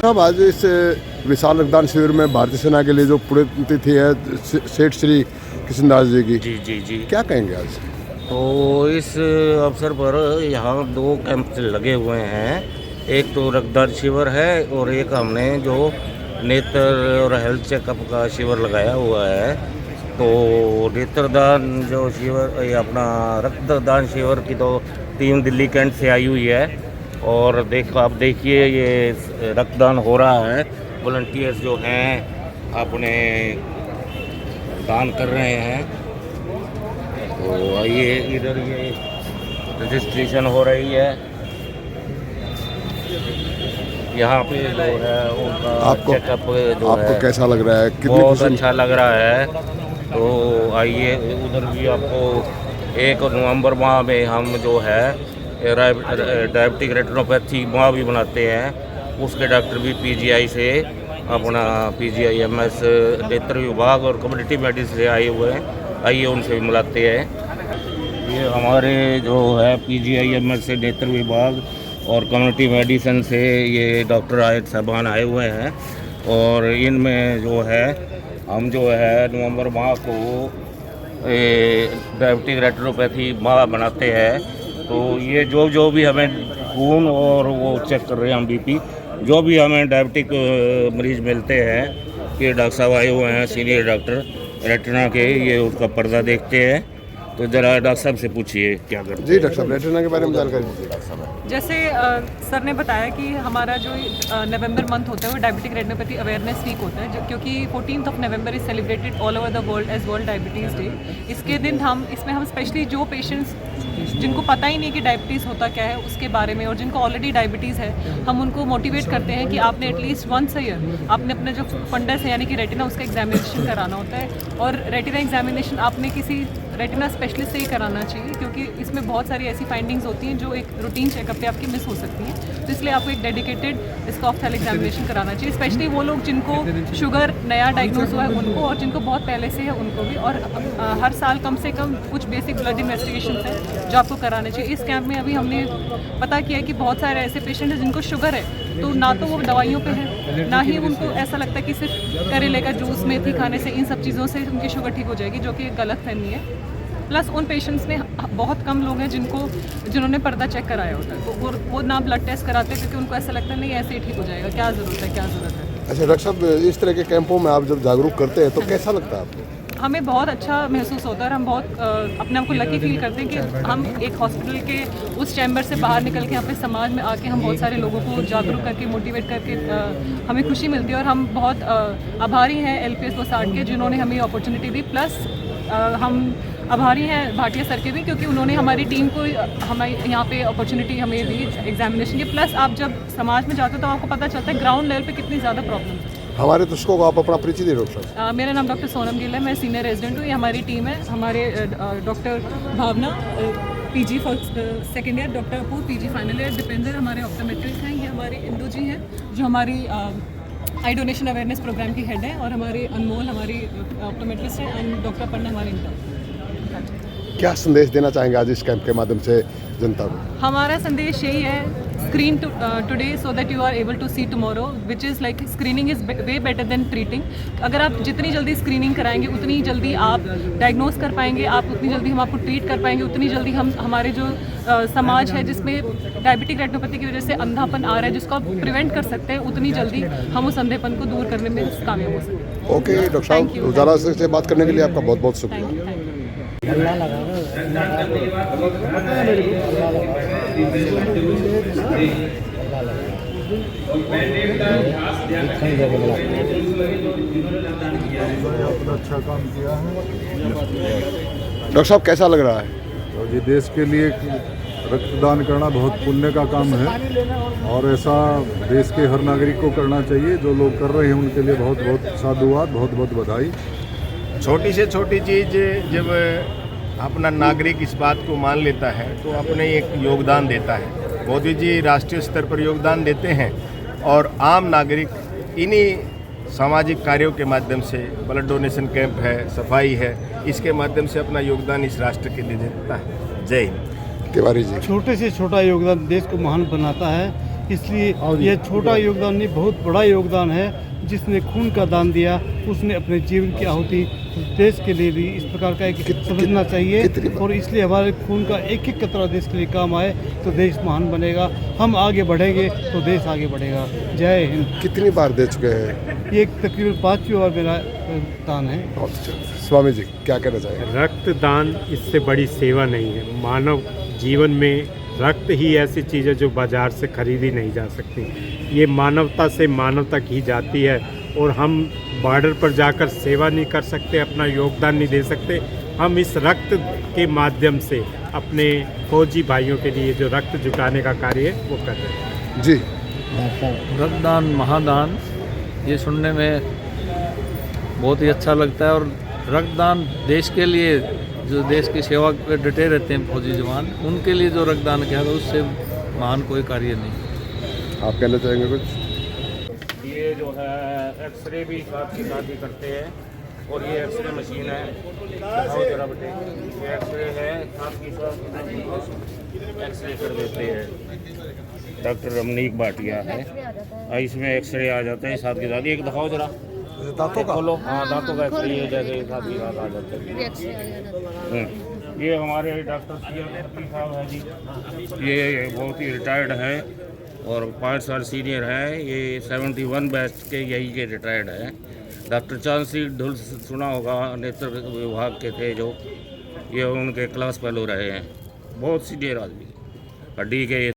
साहब, आज इस विशाल रक्तदान शिविर में भारतीय सेना के लिए जो पुण्यतिथि है सेठ श्री कृष्णदास जी की, जी जी जी। क्या कहेंगे आज? तो इस अवसर पर यहाँ 2 कैंप लगे हुए हैं। एक तो रक्तदान शिविर है और एक हमने जो नेत्र और हेल्थ चेकअप का शिविर लगाया हुआ है। तो नेत्रदान जो शिविर, ये अपना रक्तदान शिविर की तो टीम दिल्ली कैंट से आई हुई है। और आप देखिए ये रक्तदान हो रहा है। वॉलंटियर्स जो हैं अपने दान कर रहे हैं। तो आइए, इधर ये रजिस्ट्रेशन हो रही है यहाँ पे जो है उनका चेकअप जो आपको है कैसा लग रहा है? बहुत अच्छा लग रहा है। तो आइए, उधर भी आपको 1 नवंबर माह में हम जो है डायबिटिक रेटिनोपैथी माह भी बनाते हैं। उसके डॉक्टर भी पीजीआई से अपना PGIMS नेत्र विभाग और कम्युनिटी मेडिसिन से आए हुए हैं। आइए उनसे भी मिलाते हैं। ये हमारे जो है PGIMS से नेत्र विभाग और कम्युनिटी मेडिसिन से ये डॉक्टर आयत साहबान आए हुए हैं। और इनमें जो है हम जो है नवंबर माह को डायबिटिक रेटिनोपैथी माह बनाते हैं। तो ये जो भी हमें खून और वो चेक कर रहे हैं हम BP, जो भी हमें डायबिटिक मरीज़ मिलते हैं, ये डॉक्टर साहब आए हुए हैं, सीनियर डॉक्टर रेटिना के, ये उसका पर्दा देखते हैं। तो ज़रा डॉक्टर साहब से पूछिए क्या करते हैं। जी डॉक्टर साहब, रेटिना के बारे में जानकारी दीजिए। डॉक्टर साहब, जैसे सर ने बताया कि हमारा जो नवंबर मंथ होता है वो डायबिटिक रेटिनोपैथी अवेयरनेस वीक होता है, क्योंकि 14 November is celebrated all over the world as world diabetes day. इसके दिन इसमें हम स्पेशली जो पेशेंट्स जिनको पता ही नहीं कि डायबिटीज़ होता क्या है उसके बारे में, और जिनको ऑलरेडी डायबिटीज़ है, हम उनको मोटिवेट करते हैं कि आपने एटलीस्ट वंस अ ईयर आपने अपना जो फंडस है यानी कि रेटिना उसका एग्जामिनेशन कराना होता है। और रेटिना एग्जामिनेशन आपने किसी रेटिना स्पेशलिस्ट से ही कराना चाहिए, क्योंकि इसमें बहुत सारी ऐसी फाइंडिंग्स होती हैं जो एक रूटीन चेकअप पे आपकी मिस हो सकती हैं। तो इसलिए आपको एक डेडिकेटेड इसका ऑप्थेल एग्जामिनेशन कराना चाहिए, स्पेशली वो लोग जिनको शुगर नया डायग्नोज हुआ है उनको, और जिनको बहुत पहले से है उनको भी। और हर साल कम से कम कुछ बेसिक ब्लड इन्वेस्टिगेशन है जो आपको कराना चाहिए। इस कैंप में अभी हमने पता किया कि बहुत सारे ऐसे पेशेंट हैं जिनको शुगर है, तो ना तो वो दवाइयों पे है, ना ही उनको ऐसा लगता है कि सिर्फ करेले का जूस, मेथी खाने से, इन सब चीज़ों से उनकी शुगर ठीक हो जाएगी, जो कि एक गलत फहमी है। प्लस उन पेशेंट्स में बहुत कम लोग हैं जिन्होंने पर्दा चेक कराया होता है, तो वो ना ब्लड टेस्ट कराते हैं, क्योंकि उनको ऐसा लगता है नहीं ऐसे ही ठीक हो जाएगा, क्या ज़रूरत है। अच्छा डॉक्टर साहब, इस तरह के कैंपों में आप जब जागरूक करते हैं तो कैसा लगता है आपको? हमें बहुत अच्छा महसूस होता है और हम बहुत अपने आप को लकी फील करते हैं कि हम एक हॉस्पिटल के उस चैम्बर से बाहर निकल के यहाँ पे समाज में आके हम बहुत सारे लोगों को जागरूक करके, मोटिवेट करके हमें खुशी मिलती है। और हम बहुत आभारी हैं LPS वसाड़ के, जिन्होंने हमें अपॉर्चुनिटी दी। प्लस हम आभारी हैं भाटिया सर के भी, क्योंकि उन्होंने हमारी टीम को हमें यहाँ पे अपॉर्चुनिटी हमें दी एग्जामिनेशन की। प्लस आप जब समाज में जाते हो तो आपको पता चलता है ग्राउंड लेवल पे कितनी ज़्यादा प्रॉब्लम है। हमारे दर्शकों को आप अपना परिचय दे डॉक्टर साहब। मेरा नाम डॉक्टर सोनम गिल है, मैं सीनियर रेजिडेंट हूँ। ये हमारी टीम है, हमारे doctor Bhavana PG first second year, doctor Apur PG final year, Deependra हमारे ऑप्टोमेट्रिस्ट हैं, ये हमारे इंदू जी हैं जो हमारी आई डोनेशन अवेयरनेस प्रोग्राम की हेड है, और हमारे अनमोल हमारी ऑप्टोमेट्रिस्ट हैं, एंड डॉक्टर पन्ना हमारे इंटर्न। क्या संदेश देना चाहेंगे आज इस कैंप के माध्यम से जनता को? हमारा संदेश यही है, screen today so that you are able to see tomorrow, which is like screening is way better than treating. अगर आप जितनी जल्दी स्क्रीनिंग कराएंगे उतनी जल्दी आप डायग्नोस कर पाएंगे, आप उतनी जल्दी हम आपको ट्रीट कर पाएंगे, उतनी जल्दी हम हमारे जो समाज है जिसमें डायबिटिक रेटिनोपैथी की वजह से अंधापन आ रहा है, जिसको आप प्रिवेंट कर सकते हैं, उतनी जल्दी हम उस अंधेपन को दूर करने में कामयाब हो सकते हैं। ओके डॉक्टर साहब, उजाला से बात करने के लिए आपका बहुत बहुत शुक्रिया। अच्छा काम किया है डॉक्टर साहब, कैसा लग रहा है? तो ये देश के लिए रक्तदान करना बहुत पुण्य का काम है, और ऐसा देश के हर नागरिक को करना चाहिए। जो लोग कर रहे हैं उनके लिए बहुत बहुत साधुवाद, बहुत बहुत बधाई। छोटी से छोटी चीज़ जब अपना नागरिक इस बात को मान लेता है तो अपने एक योगदान देता है। मोदी जी राष्ट्रीय स्तर पर योगदान देते हैं, और आम नागरिक इन्हीं सामाजिक कार्यों के माध्यम से, ब्लड डोनेशन कैंप है, सफाई है, इसके माध्यम से अपना योगदान इस राष्ट्र के लिए देता है। जय हिंद। तिवारी जी, छोटे से छोटा योगदान देश को महान बनाता है। इसलिए यह छोटा योगदान नहीं, बहुत बड़ा योगदान है। जिसने खून का दान दिया उसने अपने जीवन की आहुति देश के लिए दी। इस प्रकार का एक समझना चाहिए और इसलिए हमारे खून का एक एक कतरा देश के लिए काम आए तो देश महान बनेगा। हम आगे बढ़ेंगे तो देश आगे बढ़ेगा। जय हिंद। कितनी बार दे चुके हैं? ये तकरीबन 5वीं बार मेरा दान है। बहुत अच्छा। स्वामी जी क्या कहना चाहेंगे? रक्तदान इससे बड़ी सेवा नहीं है। मानव जीवन में रक्त ही ऐसी चीज़ है जो बाज़ार से खरीदी नहीं जा सकती। ये मानवता से मानवता की जाती है और हम बॉर्डर पर जाकर सेवा नहीं कर सकते, अपना योगदान नहीं दे सकते। हम इस रक्त के माध्यम से अपने फौजी भाइयों के लिए जो रक्त जुटाने का कार्य है वो कर रहे हैं। जी रक्तदान महादान ये सुनने में बहुत ही अच्छा लगता है और रक्तदान देश के लिए, जो देश की सेवा पे डटे रहते हैं फौजी जवान, उनके लिए जो रक्तदान किया था उससे महान कोई कार्य नहीं। आप कहना चाहेंगे कुछ? ये जो है एक्सरे भी साथ ही करते हैं और ये एक्सरे मशीन है, दिखाओ जरा बेटे। ये एक्सरे है, साथ ही साथ एक्सरे कर देते हैं। डॉक्टर रमनीक भाटिया है, इसमें एक्सरे आ जाता है साथ के साथ। एक दिखाओ जरा दांतों का। खोलो, हाँ दांतों का एक्सरे ये जैसे साथ ही साथ आ जाता है। ये हमारे डॉक्टर साहब है जी, ये बहुत ही रिटायर्ड है और 5 साल सीनियर है। ये 71 बैच के यही के रिटायर्ड है। डॉक्टर चांसी ढुल सुना होगा, नेत्र विभाग के थे जो, ये उनके क्लास फेलो रहे हैं। बहुत सीनियर आदमी, हड्डी के